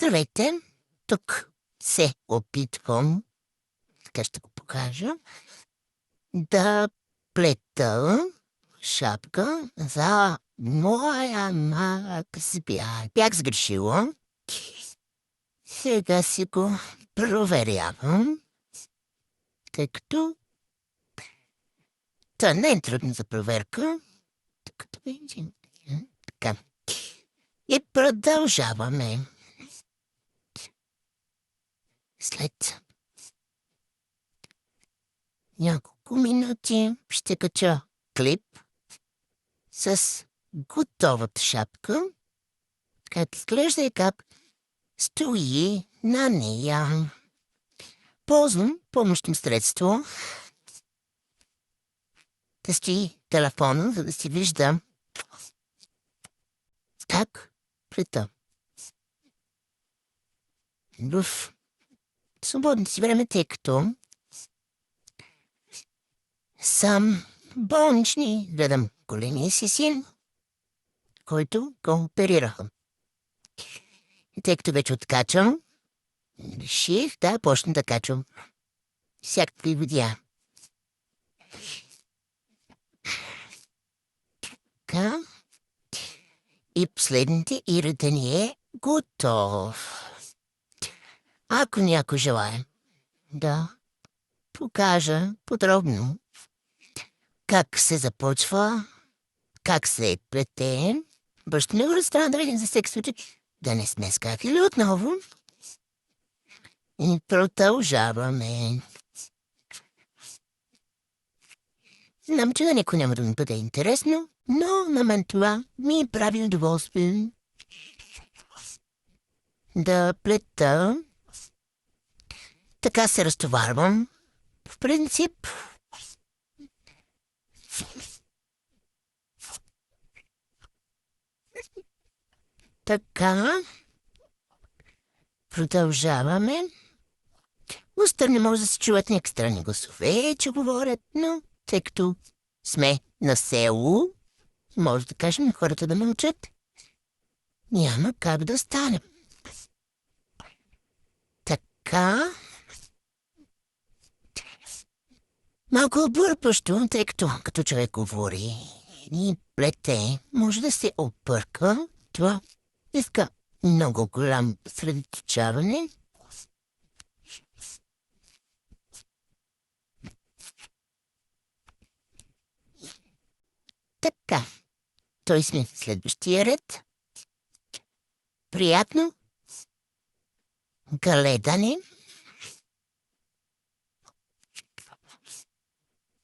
Здравейте, тук се опитвам, така ще го покажа, да плета шапка за моя Макс Бях. Бях сгрешила. Сега си го проверявам, тъй като това не е трудно за проверка. Така. И продължаваме. След няколко минути ще кача клип с готовата шапка, как изглежда и как стои на нея. Ползвам помощно средство да стои телефона, за да си вижда как плета. В свободното си време, тъй като съм болнични, гледам големия си син, който го оперираха. И тъй като вече откачам, реших да почна да качвам всякакви видеа. Така. И последните ирата ни е готов. Ако някой желае да покажа подробно как се започва, как се плете, баща ми го разстана да видим за всеки случай да не сме скакали отново. И продължаваме. Знам, че на никой няма да ми бъде интересно, но на мен това ми прави удоволствие да плета. Така се разтоварвам. В принцип, така продължаваме. Устър не може да се чуват някакви странни гласове, че говорят, но тъй като сме на село, може да кажем на хората да мълчат. Няма как да стане. Така. Малко объркващо, тъй като човек говори и плете, може да се обърка. Това иска много голям средоточаване. Така. Той сме в следващия ред. Приятно гледане.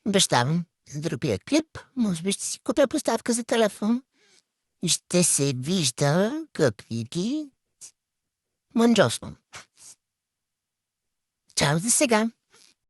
Обещавам за другия клип. Може би ще си купя поставка за телефон. И ще се вижда как ги манджосвам. Чао за сега!